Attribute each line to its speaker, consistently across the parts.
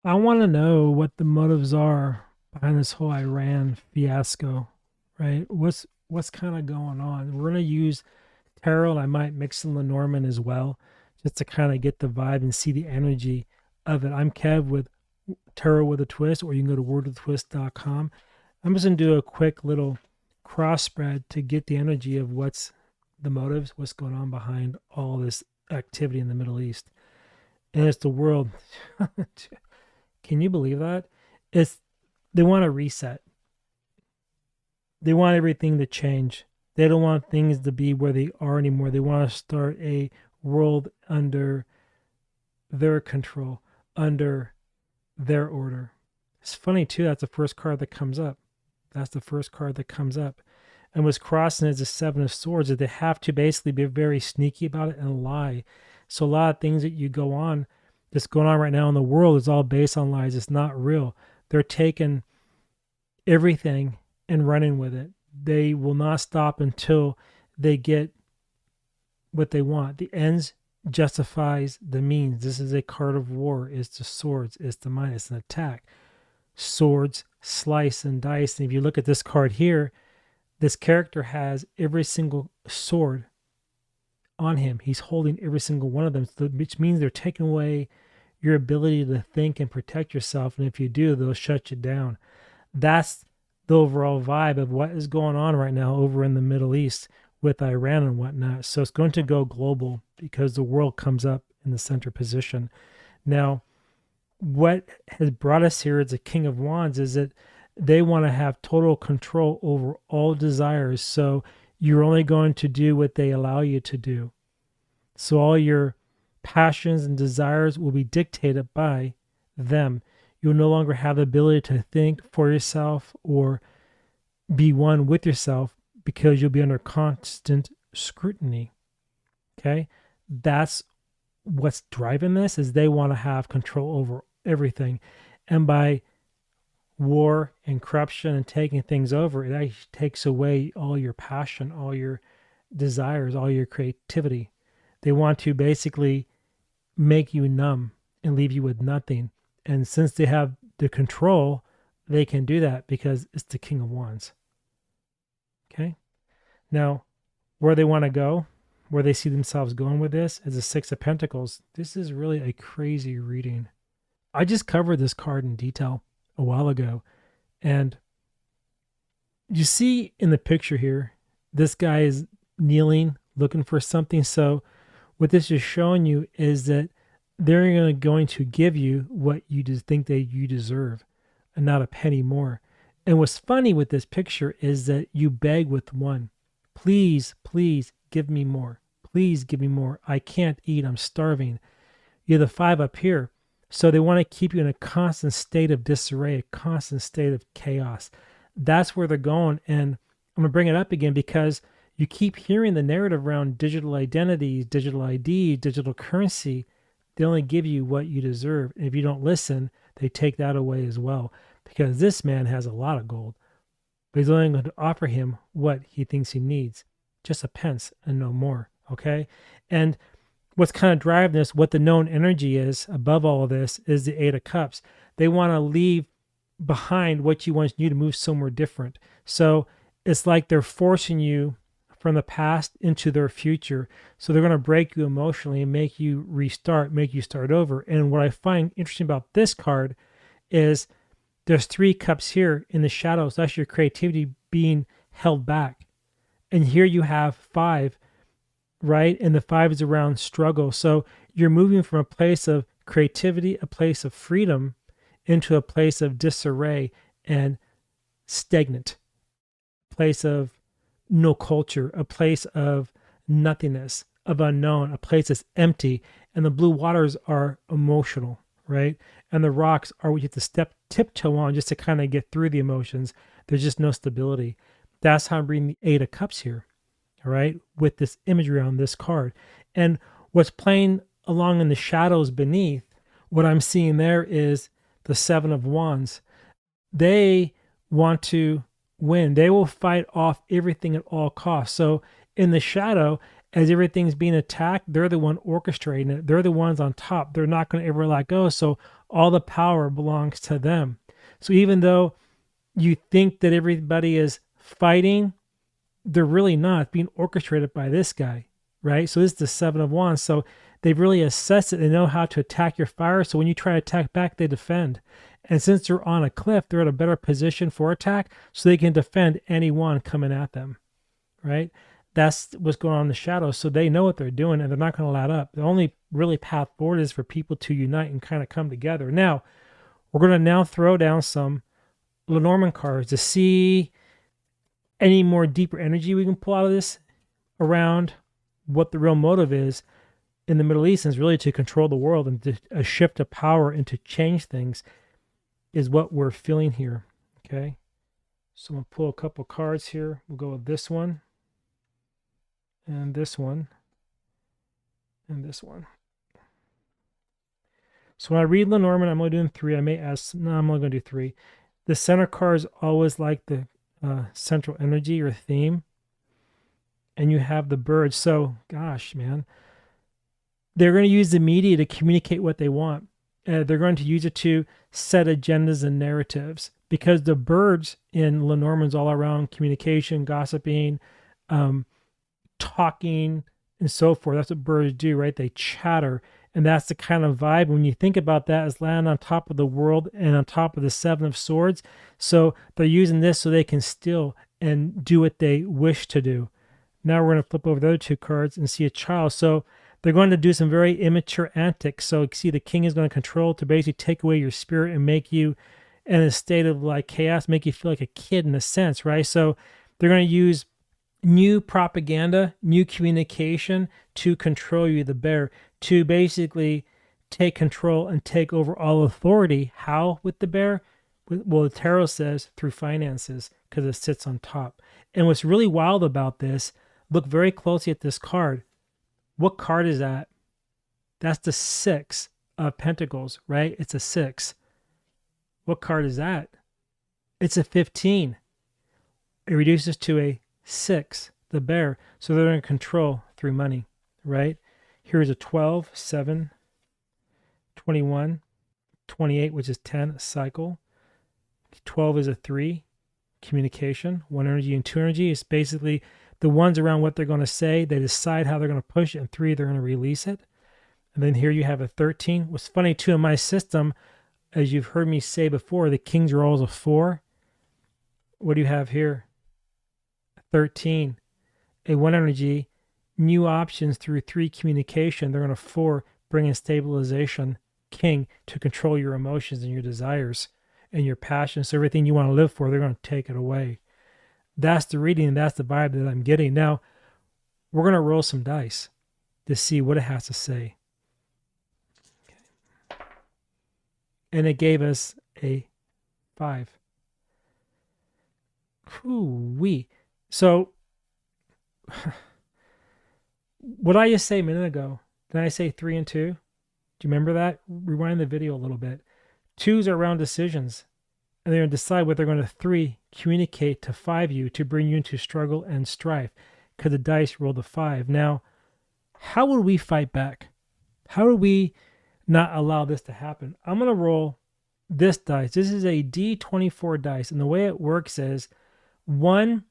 Speaker 1: I want to know what the motives are behind this whole Iran fiasco, right? What's kind of going on? We're gonna use tarot, and I might mix in Lenormand as well, just to kind of get the vibe and see the energy of it. I'm Kev with Tarot with a Twist, or you can go to wordwithatwist.com. I'm just gonna do a quick little cross spread to get the energy of what's the motives, what's going on behind all this activity in the Middle East. And it's the world. Can you believe that? It's they want to reset. They want everything to change. They don't want things to be where they are anymore. They want to start a world under their control, under their order. It's funny too, that's the first card that comes up. That's the first card that comes up. And what's crossing is the Seven of Swords, that they have to basically be very sneaky about it and lie. So a lot of things that you go on, that's going on right now in the world is all based on lies. It's not real. They're taking everything and running with it. They will not stop until they get what they want. The ends justifies the means. This is a card of war. It's the swords. It's the mind. It's an attack. Swords slice and dice. And if you look at this card here, this character has every single sword on him. He's holding every single one of them, which means they're taking away your ability to think and protect yourself. And if you do, they'll shut you down. That's the overall vibe of what is going on right now over in the Middle East with Iran and whatnot. So it's going to go global because the world comes up in the center position. Now, what has brought us here as a King of Wands is that they want to have total control over all desires. So you're only going to do what they allow you to do. So all your passions and desires will be dictated by them. You'll no longer have the ability to think for yourself or be one with yourself because you'll be under constant scrutiny. Okay? That's what's driving this, is they want to have control over everything. And by war and corruption and taking things over, it actually takes away all your passion, all your desires, all your creativity. They want to basically make you numb and leave you with nothing. And since they have the control, they can do that because it's the King of Wands. Okay? Now, where they want to go, where they see themselves going with this, is the Six of Pentacles. This is really a crazy reading. I just covered this card in detail a while ago. And you see in the picture here, this guy is kneeling, looking for something. So what this is showing you is that they're going to give you what you just think that you deserve and not a penny more. And what's funny with this picture is that you beg with one. Please, please give me more. Please give me more. I can't eat. I'm starving. You have the five up here. So they want to keep you in a constant state of disarray, a constant state of chaos. That's where they're going. And I'm going to bring it up again because you keep hearing the narrative around digital identities, digital ID, digital currency. They only give you what you deserve. And if you don't listen, they take that away as well. Because this man has a lot of gold, but he's only going to offer him what he thinks he needs, just a pence and no more. Okay? And what's kind of driving this, what the known energy is above all of this, is the Eight of Cups. They want to leave behind what you want you to move somewhere different. So it's like they're forcing you from the past into their future. So they're going to break you emotionally and make you restart, make you start over. And what I find interesting about this card is there's three cups here in the shadows. That's your creativity being held back. And here you have five, right? And the five is around struggle. So you're moving from a place of creativity, a place of freedom, into a place of disarray and stagnant, a place of no culture, a place of nothingness, of unknown, a place that's empty. And the blue waters are emotional, right? And the rocks are what you have to tiptoe on just to kind of get through the emotions. There's just no stability. That's how I'm reading the Eight of Cups here, all right, with this imagery on this card. And what's playing along in the shadows beneath, what I'm seeing there is the Seven of Wands. They want to win. They will fight off everything at all costs. So in the shadow, as everything's being attacked, they're the one orchestrating it. They're the ones on top. They're not going to ever let go. So All the power belongs to them. So even though you think that everybody is fighting, they're really not. It's being orchestrated by this guy, right? So this is the Seven of Wands. So they've really assessed it. They know how to attack your fire. So when you try to attack back, they defend. And since they're on a cliff, they're in a better position for attack, so they can defend anyone coming at them, right? That's what's going on in the shadows. So they know what they're doing, and they're not going to let up. The only really path forward is for people to unite and kind of come together. Now, we're going to now throw down some Lenormand cards to see any more deeper energy we can pull out of this around what the real motive is in the Middle East, is really to control the world and to a shift of power and to change things is what we're feeling here. Okay. So I'm going to pull a couple cards here. We'll go with this one and this one and this one. So when I read Lenormand, I'm only doing 3. I may ask, no, I'm only going to do 3. The center cards always like the central energy or theme. And you have the birds. So, gosh, man, they're going to use the media to communicate what they want. They're going to use it to set agendas and narratives, because the birds in Lenormand's all around communication, gossiping, talking, and so forth. That's what birds do, right? They chatter. And that's the kind of vibe, when you think about that, is land on top of the world and on top of the Seven of Swords. So they're using this so they can steal and do what they wish to do. Now we're going to flip over the other 2 cards and see a child. So they're going to do some very immature antics. So you see the king is going to control to basically take away your spirit and make you in a state of like chaos, make you feel like a kid in a sense, right? So they're going to use new propaganda, new communication to control you, the bear, to basically take control and take over all authority. How with the bear? Well, the tarot says through finances, because it sits on top. And what's really wild about this, look very closely at this card. What card is that? That's the 6 of Pentacles, right? It's a 6. What card is that? It's a 15. It reduces to a 6, the bear. So they're in control through money, right? Here's a 12, 7, 21, 28, which is 10, a cycle. 12 is a 3, communication. 1 energy and 2 energy. It's basically the ones around what they're going to say. They decide how they're going to push it, and 3, they're going to release it. And then here you have a 13. What's funny too, in my system, as you've heard me say before, the kings are always a 4. What do you have here? 13, a 1 energy, new options through 3 communication. They're going to 4, bring in stabilization, king, to control your emotions and your desires and your passions. So everything you want to live for, they're going to take it away. That's the reading, and that's the vibe that I'm getting. Now, we're going to roll some dice to see what it has to say. Okay. And it gave us a 5. Whoo-wee. So, what I just say a minute ago, did I say 3 and 2? Do you remember that? Rewind the video a little bit. 2s are around decisions. And they're going to decide what they're going to 3 communicate to 5 you to bring you into struggle and strife, because the dice rolled a 5. Now, how would we fight back? How do we not allow this to happen? I'm going to roll this dice. This is a D24 dice. And the way it works is 1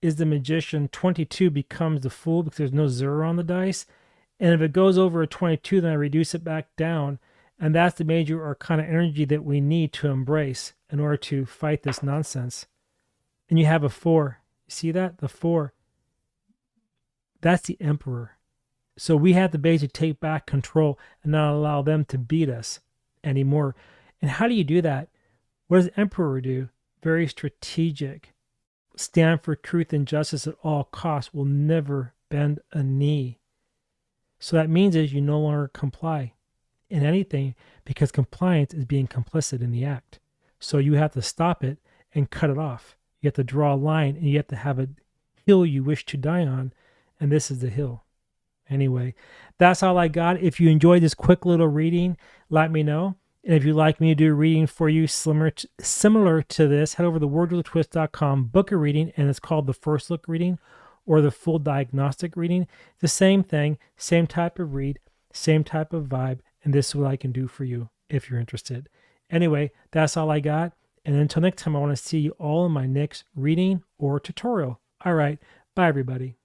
Speaker 1: is the magician, 22 becomes the fool because there's no 0 on the dice. And if it goes over a 22, then I reduce it back down. And that's the major arcana energy that we need to embrace in order to fight this nonsense. And you have a 4. You see that? The 4. That's the emperor. So we have to basically take back control and not allow them to beat us anymore. And how do you do that? What does the emperor do? Very strategic. Stand for truth and justice at all costs. Will never bend a knee. So that means is you no longer comply in anything, because compliance is being complicit in the act. So you have to stop it and cut it off. You have to draw a line, and you have to have a hill you wish to die on, and this is the hill. Anyway, that's all I got. If you enjoyed this quick little reading, let me know. And if you'd like me to do a reading for you similar to this, head over to wordwithatwist.com, book a reading, and it's called the First Look Reading or the Full Diagnostic Reading. The same thing, same type of read, same type of vibe, and this is what I can do for you. if you're interested. Anyway, that's all I got. And until next time, I want to see you all in my next reading or tutorial. All right. Bye, everybody.